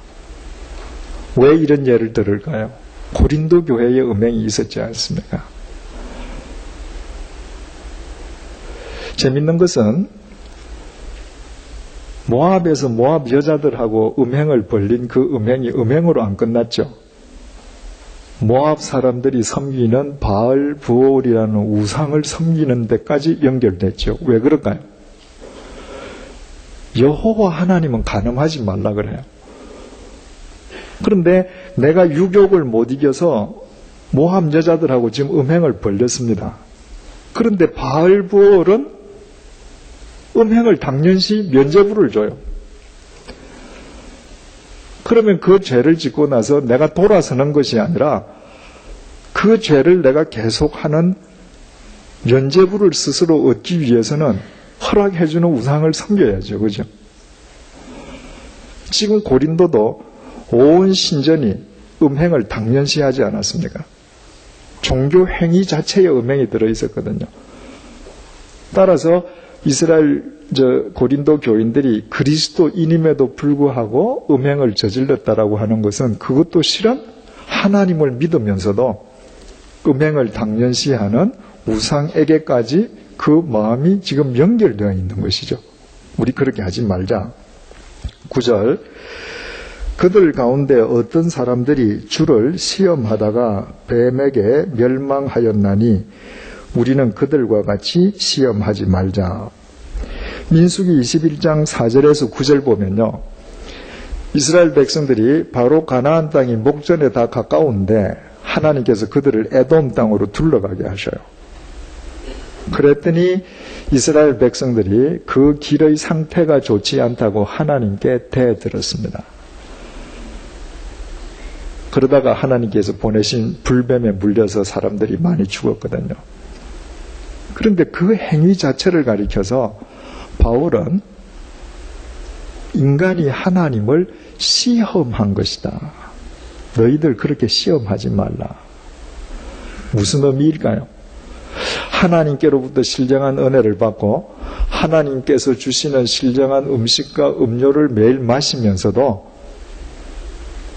왜 이런 예를 들을까요? 고린도 교회에 음행이 있었지 않습니까? 재밌는 것은 모압에서 모압 여자들하고 음행을 벌린 그 음행이 음행으로 안 끝났죠. 모압 사람들이 섬기는 바알 부올이라는 우상을 섬기는 데까지 연결됐죠. 왜 그럴까요? 여호와 하나님은 간음하지 말라 그래요. 그런데 내가 유욕을 못 이겨서 모압 여자들하고 지금 음행을 벌렸습니다. 그런데 바알 부올은 음행을 당연시 면죄부를 줘요. 그러면 그 죄를 짓고 나서 내가 돌아서는 것이 아니라 그 죄를 내가 계속하는 면죄부를 스스로 얻기 위해서는 허락해주는 우상을 섬겨야죠. 그죠? 지금 고린도도 온 신전이 음행을 당연시하지 않았습니까? 종교 행위 자체에 음행이 들어있었거든요. 따라서 이스라엘 고린도 교인들이 그리스도인임에도 불구하고 음행을 저질렀다라고 하는 것은 그것도 실은 하나님을 믿으면서도 음행을 당연시하는 우상에게까지 그 마음이 지금 연결되어 있는 것이죠. 우리 그렇게 하지 말자. 9절, 그들 가운데 어떤 사람들이 주를 시험하다가 뱀에게 멸망하였나니 우리는 그들과 같이 시험하지 말자. 민수기 21장 4절에서 9절 보면요, 이스라엘 백성들이 바로 가나안 땅이 목전에 다 가까운데 하나님께서 그들을 에돔 땅으로 둘러가게 하셔요. 그랬더니 이스라엘 백성들이 그 길의 상태가 좋지 않다고 하나님께 대들었습니다. 그러다가 하나님께서 보내신 불뱀에 물려서 사람들이 많이 죽었거든요. 그런데 그 행위 자체를 가리켜서 바울은 인간이 하나님을 시험한 것이다. 너희들 그렇게 시험하지 말라. 무슨 의미일까요? 하나님께로부터 신령한 은혜를 받고 하나님께서 주시는 신령한 음식과 음료를 매일 마시면서도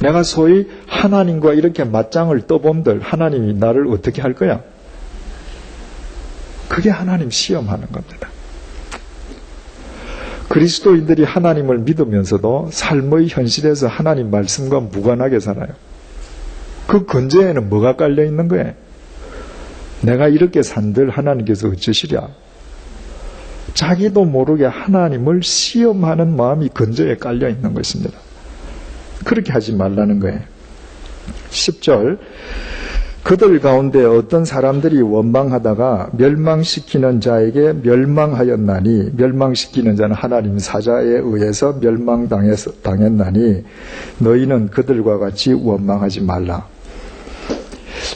내가 소위 하나님과 이렇게 맞짱을 떠본들 하나님이 나를 어떻게 할 거야? 그게 하나님 시험하는 겁니다. 그리스도인들이 하나님을 믿으면서도 삶의 현실에서 하나님 말씀과 무관하게 살아요. 그 근저에는 뭐가 깔려 있는 거예요? 내가 이렇게 산들 하나님께서 어쩌시랴? 자기도 모르게 하나님을 시험하는 마음이 근저에 깔려 있는 것입니다. 그렇게 하지 말라는 거예요. 10절, 그들 가운데 어떤 사람들이 원망하다가 멸망시키는 자에게 멸망하였나니, 멸망시키는 자는 하나님 사자에 의해서 멸망당했나니 너희는 그들과 같이 원망하지 말라.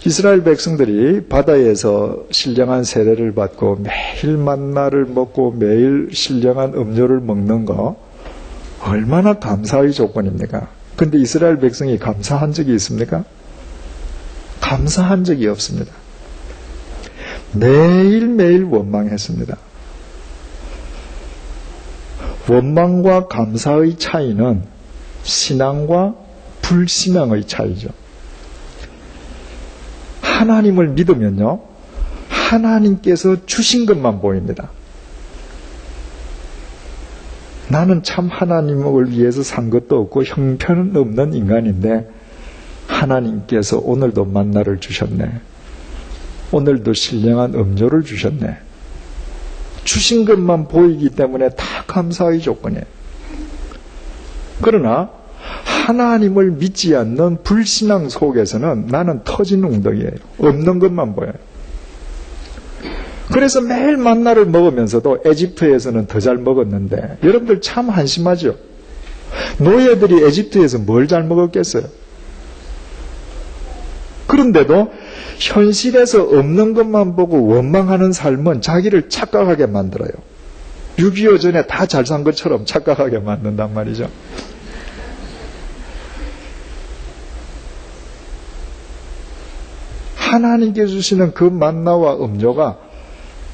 이스라엘 백성들이 바다에서 신령한 세례를 받고 매일 만나를 먹고 매일 신령한 음료를 먹는 거 얼마나 감사의 조건입니까? 근데 이스라엘 백성이 감사한 적이 있습니까? 감사한 적이 없습니다. 매일매일 원망했습니다. 원망과 감사의 차이는 신앙과 불신앙의 차이죠. 하나님을 믿으면요, 하나님께서 주신 것만 보입니다. 나는 참 하나님을 위해서 산 것도 없고 형편없는 인간인데 하나님께서 오늘도 만나를 주셨네. 오늘도 신령한 음료를 주셨네. 주신 것만 보이기 때문에 다 감사의 조건이에요. 그러나 하나님을 믿지 않는 불신앙 속에서는 나는 터진 웅덩이에요. 없는 것만 보여요. 그래서 매일 만나를 먹으면서도 에집트에서는 더 잘 먹었는데, 여러분들 참 한심하죠? 노예들이 에집트에서 뭘 잘 먹었겠어요? 그런데도 현실에서 없는 것만 보고 원망하는 삶은 자기를 착각하게 만들어요. 6.25 전에 다 잘 산 것처럼 착각하게 만든단 말이죠. 하나님께 주시는 그 만나와 음료가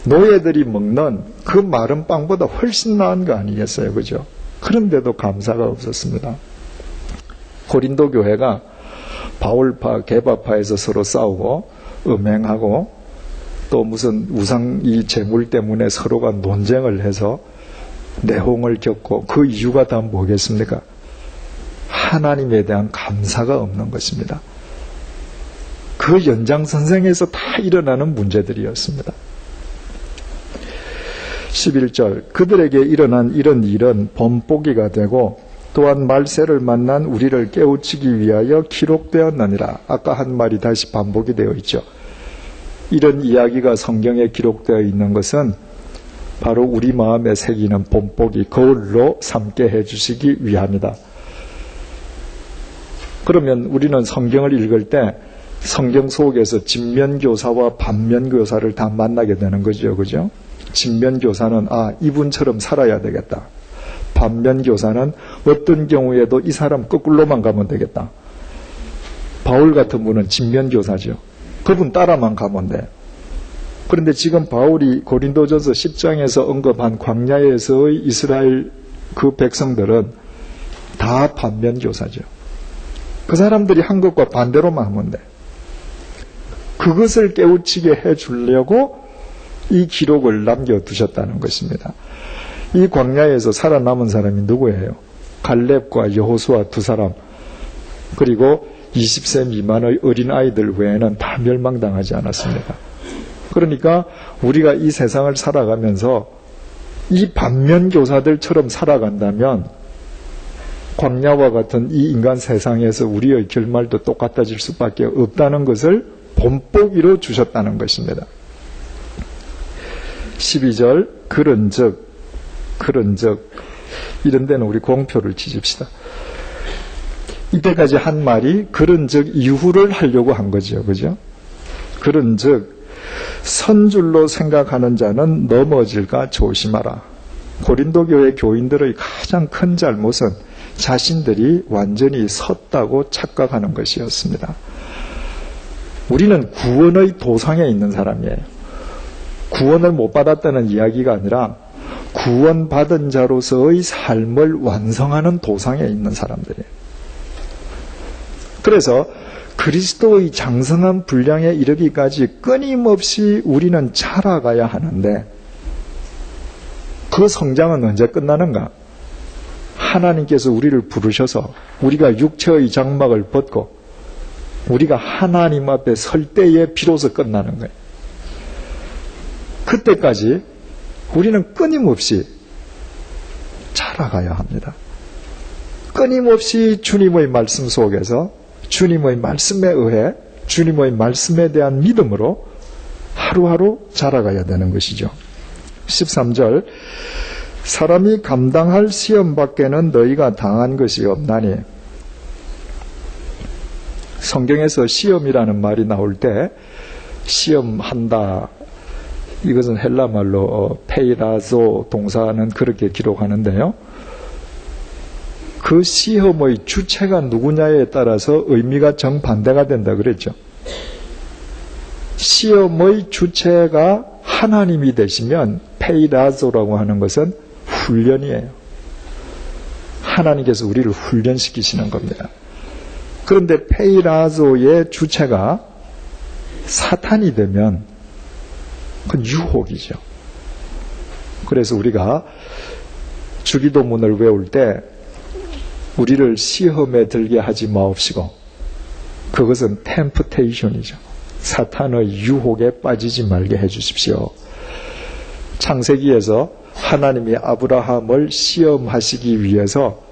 노예들이 먹는 그 마른 빵보다 훨씬 나은 거 아니겠어요? 그죠? 그런데도 감사가 없었습니다. 고린도 교회가 바울파, 게바파에서 서로 싸우고 음행하고 또 무슨 우상이 재물 때문에 서로가 논쟁을 해서 내홍을 겪고 그 이유가 다 뭐겠습니까? 하나님에 대한 감사가 없는 것입니다. 그 연장선상에서 다 일어나는 문제들이었습니다. 11절, 그들에게 일어난 이런 일은 범보기가 되고 또한 말세를 만난 우리를 깨우치기 위하여 기록되었느니라. 아까 한 말이 다시 반복이 되어 있죠. 이런 이야기가 성경에 기록되어 있는 것은 바로 우리 마음에 새기는 본보기, 거울로 삼게 해주시기 위함이다. 그러면 우리는 성경을 읽을 때 성경 속에서 진면교사와 반면교사를 다 만나게 되는 거죠. 그죠? 진면교사는 이분처럼 살아야 되겠다. 반면교사는 어떤 경우에도 이 사람 거꾸로만 가면 되겠다. 바울 같은 분은 진면교사죠. 그분 따라만 가면 돼. 그런데 지금 바울이 고린도전서 10장에서 언급한 광야에서의 이스라엘 그 백성들은 다 반면교사죠. 그 사람들이 한 것과 반대로만 하면 돼. 그것을 깨우치게 해주려고 이 기록을 남겨두셨다는 것입니다. 이 광야에서 살아남은 사람이 누구예요? 갈렙과 여호수아 두 사람, 그리고 20세 미만의 어린아이들 외에는 다 멸망당하지 않았습니다. 그러니까 우리가 이 세상을 살아가면서 이 반면교사들처럼 살아간다면 광야와 같은 이 인간 세상에서 우리의 결말도 똑같아질 수밖에 없다는 것을 본보기로 주셨다는 것입니다. 12절 그런즉 이런 데는 우리 공표를 치집시다. 이때까지 한 말이 그런즉 이후를 하려고 한 거죠. 그죠? 그런즉 선줄로 생각하는 자는 넘어질까 조심하라. 고린도 교회 교인들의 가장 큰 잘못은 자신들이 완전히 섰다고 착각하는 것이었습니다. 우리는 구원의 도상에 있는 사람이에요. 구원을 못 받았다는 이야기가 아니라 구원받은 자로서의 삶을 완성하는 도상에 있는 사람들이에요. 그래서 그리스도의 장성한 분량에 이르기까지 끊임없이 우리는 자라가야 하는데 그 성장은 언제 끝나는가? 하나님께서 우리를 부르셔서 우리가 육체의 장막을 벗고 우리가 하나님 앞에 설 때에 비로소 끝나는 거예요. 그때까지 우리는 끊임없이 자라가야 합니다. 끊임없이 주님의 말씀 속에서 주님의 말씀에 의해 주님의 말씀에 대한 믿음으로 하루하루 자라가야 되는 것이죠. 13절 사람이 감당할 시험 밖에는 너희가 당한 것이 없나니. 성경에서 시험이라는 말이 나올 때 시험한다, 이것은 헬라말로 페이라조 동사는 그렇게 기록하는데요. 그 시험의 주체가 누구냐에 따라서 의미가 정반대가 된다 그랬죠. 시험의 주체가 하나님이 되시면 페이라조라고 하는 것은 훈련이에요. 하나님께서 우리를 훈련시키시는 겁니다. 그런데 페이라조의 주체가 사탄이 되면 그건 유혹이죠. 그래서 우리가 주기도문을 외울 때 우리를 시험에 들게 하지 마옵시고, 그것은 템프테이션이죠. 사탄의 유혹에 빠지지 말게 해주십시오. 창세기에서 하나님이 아브라함을 시험하시기 위해서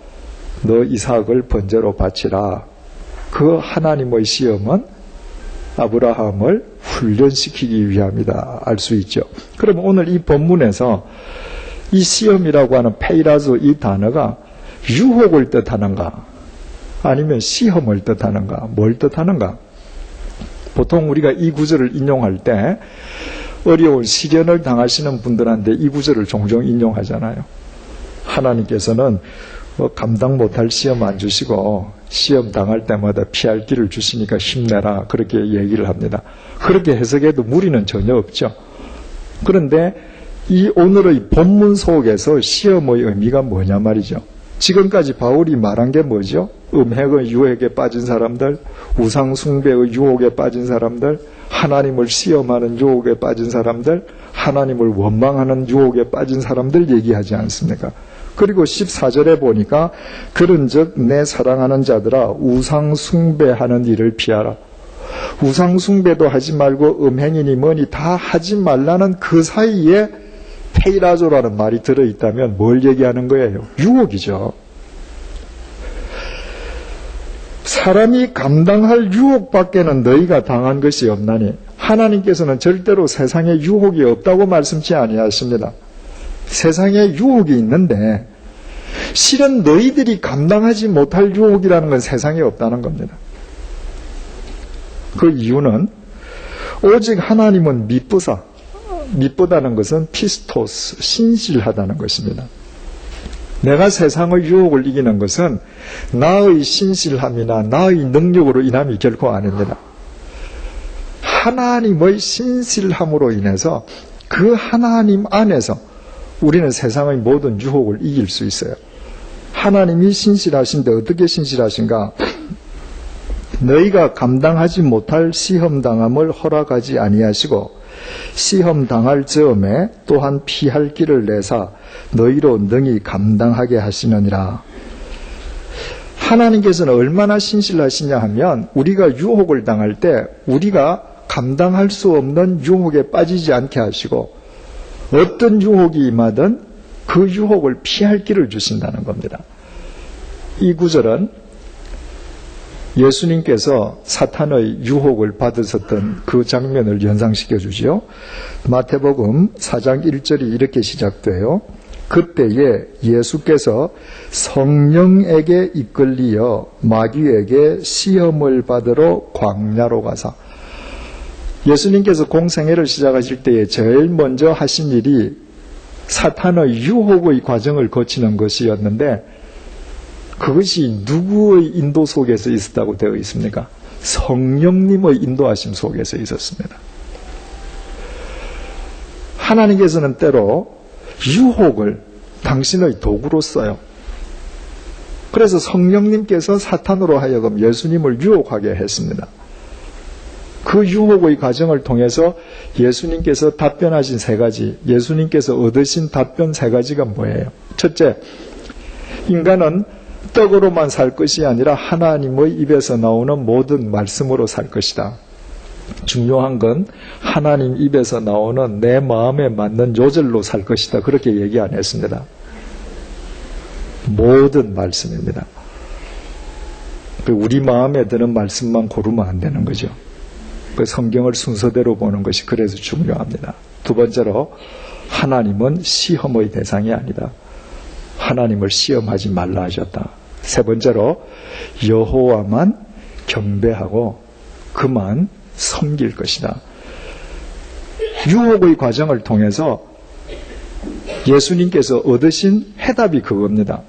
너 이삭을 번제로 바치라. 그 하나님의 시험은 아브라함을 훈련시키기 위함이다 알 수 있죠. 그럼 오늘 이 본문에서 이 시험이라고 하는 페이라조 이 단어가 유혹을 뜻하는가 아니면 시험을 뜻하는가, 뭘 뜻하는가? 보통 우리가 이 구절을 인용할 때 어려운 시련을 당하시는 분들한테 이 구절을 종종 인용하잖아요. 하나님께서는 감당 못할 시험 안 주시고 시험 당할 때마다 피할 길을 주시니까 힘내라, 그렇게 얘기를 합니다. 그렇게 해석해도 무리는 전혀 없죠. 그런데 이 오늘의 본문 속에서 시험의 의미가 뭐냐 말이죠. 지금까지 바울이 말한 게 뭐죠? 음행의 유혹에 빠진 사람들, 우상 숭배의 유혹에 빠진 사람들, 하나님을 시험하는 유혹에 빠진 사람들, 하나님을 원망하는 유혹에 빠진 사람들 얘기하지 않습니까? 그리고 14절에 보니까 그런즉 내 사랑하는 자들아 우상 숭배하는 일을 피하라. 우상 숭배도 하지 말고 음행이니 뭐니 다 하지 말라는 그 사이에 페이라조라는 말이 들어있다면 뭘 얘기하는 거예요? 유혹이죠. 사람이 감당할 유혹밖에는 너희가 당한 것이 없나니. 하나님께서는 절대로 세상에 유혹이 없다고 말씀치 아니하십니다. 세상에 유혹이 있는데 실은 너희들이 감당하지 못할 유혹이라는 건 세상에 없다는 겁니다. 그 이유는 오직 하나님은 미쁘다는 것은 피스토스, 신실하다는 것입니다. 내가 세상의 유혹을 이기는 것은 나의 신실함이나 나의 능력으로 인함이 결코 아닙니다. 하나님의 신실함으로 인해서 그 하나님 안에서 우리는 세상의 모든 유혹을 이길 수 있어요. 하나님이 신실하신데 어떻게 신실하신가? 너희가 감당하지 못할 시험당함을 허락하지 아니하시고 시험당할 즈음에 또한 피할 길을 내사 너희로 능히 감당하게 하시느니라. 하나님께서는 얼마나 신실하시냐 하면 우리가 유혹을 당할 때 우리가 감당할 수 없는 유혹에 빠지지 않게 하시고 어떤 유혹이 임하든 그 유혹을 피할 길을 주신다는 겁니다. 이 구절은 예수님께서 사탄의 유혹을 받으셨던 그 장면을 연상시켜 주지요. 마태복음 4장 1절이 이렇게 시작돼요. 그때에 예수께서 성령에게 이끌리어 마귀에게 시험을 받으러 광야로 가사. 예수님께서 공생애를 시작하실 때에 제일 먼저 하신 일이 사탄의 유혹의 과정을 거치는 것이었는데 그것이 누구의 인도 속에서 있었다고 되어 있습니까? 성령님의 인도하심 속에서 있었습니다. 하나님께서는 때로 유혹을 당신의 도구로 써요. 그래서 성령님께서 사탄으로 하여금 예수님을 유혹하게 했습니다. 그 유혹의 과정을 통해서 예수님께서 답변하신 세 가지, 예수님께서 얻으신 답변 세 가지가 뭐예요? 첫째, 인간은 떡으로만 살 것이 아니라 하나님의 입에서 나오는 모든 말씀으로 살 것이다. 중요한 건 하나님 입에서 나오는 내 마음에 맞는 요절로 살 것이다. 그렇게 얘기 안 했습니다. 모든 말씀입니다. 우리 마음에 드는 말씀만 고르면 안 되는 거죠. 성경을 순서대로 보는 것이 그래서 중요합니다. 두 번째로 하나님은 시험의 대상이 아니다. 하나님을 시험하지 말라 하셨다. 세 번째로 여호와만 경배하고 그만 섬길 것이다. 유혹의 과정을 통해서 예수님께서 얻으신 해답이 그겁니다.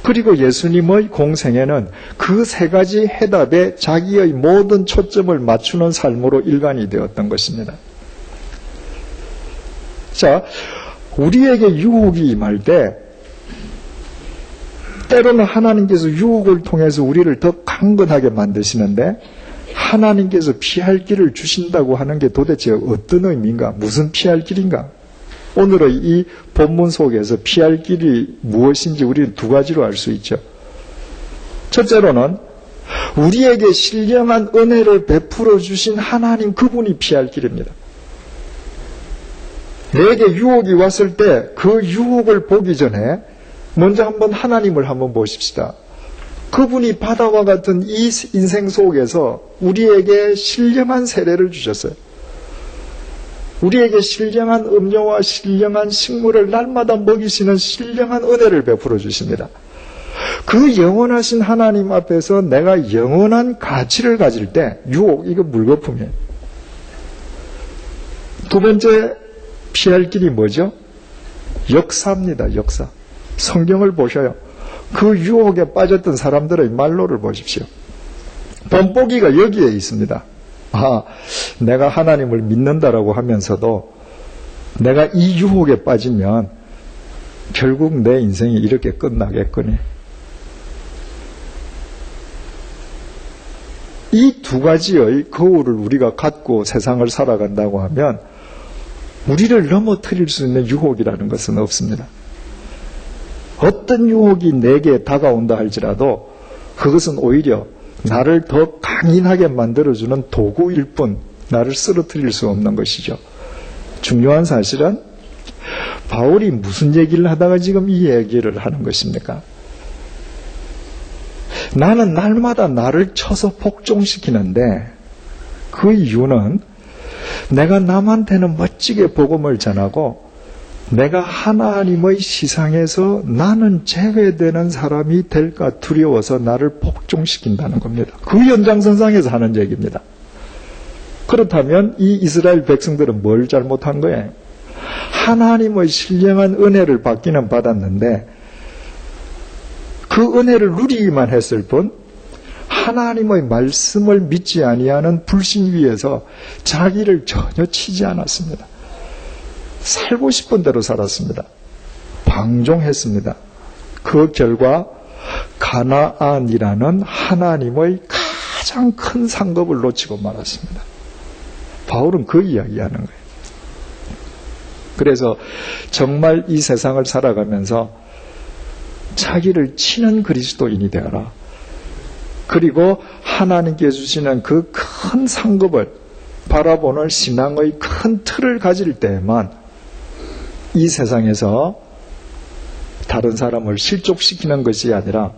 그리고 예수님의 공생애는 그 세 가지 해답에 자기의 모든 초점을 맞추는 삶으로 일관이 되었던 것입니다. 자, 우리에게 유혹이 임할 때 때로는 하나님께서 유혹을 통해서 우리를 더 강건하게 만드시는데 하나님께서 피할 길을 주신다고 하는 게 도대체 어떤 의미인가? 무슨 피할 길인가? 오늘의 이 본문 속에서 피할 길이 무엇인지 우리는 두 가지로 알 수 있죠. 첫째로는 우리에게 신령한 은혜를 베풀어 주신 하나님 그분이 피할 길입니다. 내게 유혹이 왔을 때 그 유혹을 보기 전에 먼저 한번 하나님을 한번 보십시다. 그분이 바다와 같은 이 인생 속에서 우리에게 신령한 세례를 주셨어요. 우리에게 신령한 음료와 신령한 식물을 날마다 먹이시는 신령한 은혜를 베풀어 주십니다. 그 영원하신 하나님 앞에서 내가 영원한 가치를 가질 때 유혹, 이거 물거품이에요. 두 번째 피할 길이 뭐죠? 역사입니다. 역사. 성경을 보셔요. 그 유혹에 빠졌던 사람들의 말로를 보십시오. 본보기가 여기에 있습니다. 내가 하나님을 믿는다라고 하면서도 내가 이 유혹에 빠지면 결국 내 인생이 이렇게 끝나겠거니. 이 두 가지의 거울을 우리가 갖고 세상을 살아간다고 하면 우리를 넘어뜨릴 수 있는 유혹이라는 것은 없습니다. 어떤 유혹이 내게 다가온다 할지라도 그것은 오히려 나를 더 강인하게 만들어주는 도구일 뿐 나를 쓰러뜨릴 수 없는 것이죠. 중요한 사실은 바울이 무슨 얘기를 하다가 지금 이 얘기를 하는 것입니까? 나는 날마다 나를 쳐서 복종시키는데 그 이유는 내가 남한테는 멋지게 복음을 전하고 내가 하나님의 시상에서 나는 제외되는 사람이 될까 두려워서 나를 복종시킨다는 겁니다. 그 연장선상에서 하는 얘기입니다. 그렇다면 이 이스라엘 백성들은 뭘 잘못한 거예요? 하나님의 신령한 은혜를 받기는 받았는데 그 은혜를 누리기만 했을 뿐 하나님의 말씀을 믿지 아니하는 불신 위에서 자기를 전혀 치지 않았습니다. 살고 싶은 대로 살았습니다. 방종했습니다. 그 결과 가나안이라는 하나님의 가장 큰 상급을 놓치고 말았습니다. 바울은 그 이야기하는 거예요. 그래서 정말 이 세상을 살아가면서 자기를 치는 그리스도인이 되어라. 그리고 하나님께 주시는 그 큰 상급을 바라보는 신앙의 큰 틀을 가질 때에만 이 세상에서 다른 사람을 실족시키는 것이 아니라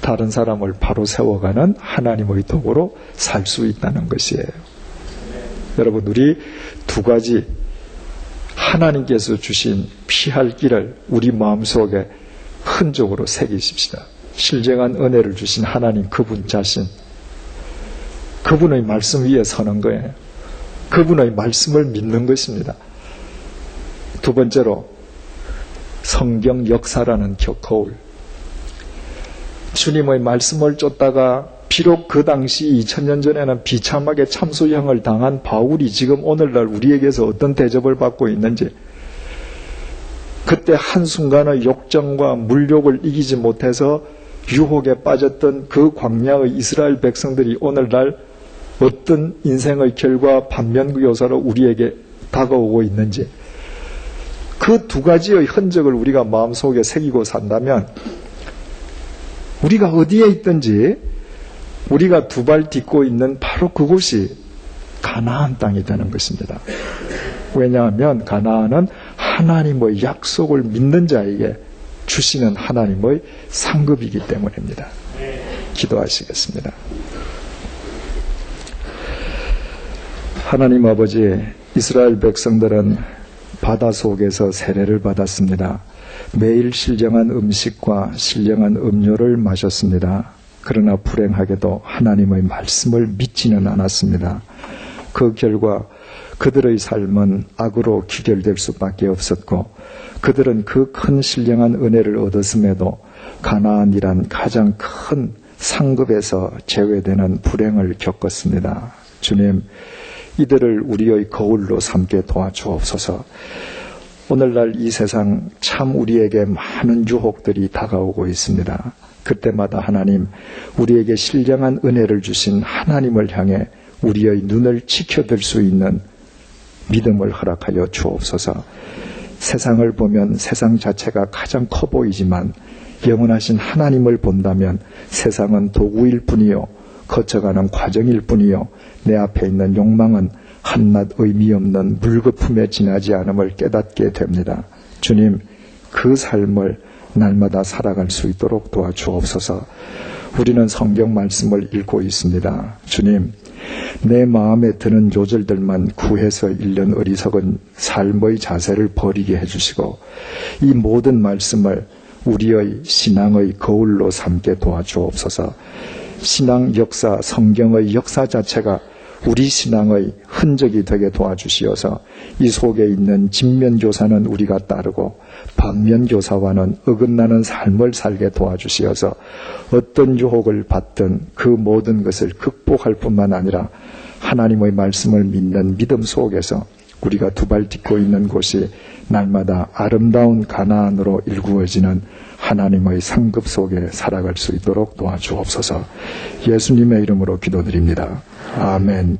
다른 사람을 바로 세워가는 하나님의 도구로 살 수 있다는 것이에요. 여러분, 우리 두 가지 하나님께서 주신 피할 길을 우리 마음속에 흔적으로 새기십시다. 실쟁한 은혜를 주신 하나님 그분 자신, 그분의 말씀 위에 서는 거예요. 그분의 말씀을 믿는 것입니다. 두 번째로 성경 역사라는 거울. 주님의 말씀을 쫓다가 비록 그 당시 2000년 전에는 비참하게 참수형을 당한 바울이 지금 오늘날 우리에게서 어떤 대접을 받고 있는지, 그때 한순간의 욕정과 물욕을 이기지 못해서 유혹에 빠졌던 그 광야의 이스라엘 백성들이 오늘날 어떤 인생의 결과 반면교사로 우리에게 다가오고 있는지, 그 두 가지의 흔적을 우리가 마음속에 새기고 산다면 우리가 어디에 있든지 우리가 두 발 딛고 있는 바로 그곳이 가나안 땅이 되는 것입니다. 왜냐하면 가나안은 하나님의 약속을 믿는 자에게 주시는 하나님의 상급이기 때문입니다. 기도하시겠습니다. 하나님 아버지, 이스라엘 백성들은 바다 속에서 세례를 받았습니다. 매일 신령한 음식과 신령한 음료를 마셨습니다. 그러나 불행하게도 하나님의 말씀을 믿지는 않았습니다. 그 결과 그들의 삶은 악으로 귀결될 수밖에 없었고, 그들은 그 큰 신령한 은혜를 얻었음에도 가나안이란 가장 큰 상급에서 제외되는 불행을 겪었습니다. 주님, 이들을 우리의 거울로 삼게 도와주옵소서. 오늘날 이 세상 참 우리에게 많은 유혹들이 다가오고 있습니다. 그때마다 하나님, 우리에게 신령한 은혜를 주신 하나님을 향해 우리의 눈을 지켜들 수 있는 믿음을 허락하여 주옵소서. 세상을 보면 세상 자체가 가장 커 보이지만 영원하신 하나님을 본다면 세상은 도구일 뿐이요, 거쳐가는 과정일 뿐이요, 내 앞에 있는 욕망은 한낱 의미 없는 물거품에 지나지 않음을 깨닫게 됩니다. 주님, 그 삶을 날마다 살아갈 수 있도록 도와주옵소서. 우리는 성경 말씀을 읽고 있습니다. 주님, 내 마음에 드는 요절들만 구해서 잃는 어리석은 삶의 자세를 버리게 해주시고, 이 모든 말씀을 우리의 신앙의 거울로 삼게 도와주옵소서. 신앙 역사, 성경의 역사 자체가 우리 신앙의 흔적이 되게 도와주시어서 이 속에 있는 진면교사는 우리가 따르고 반면교사와는 어긋나는 삶을 살게 도와주시어서 어떤 유혹을 받든 그 모든 것을 극복할 뿐만 아니라 하나님의 말씀을 믿는 믿음 속에서 우리가 두 발 딛고 있는 곳이 날마다 아름다운 가나안으로 일구어지는 하나님의 상급 속에 살아갈 수 있도록 도와주옵소서. 예수님의 이름으로 기도드립니다. 아멘.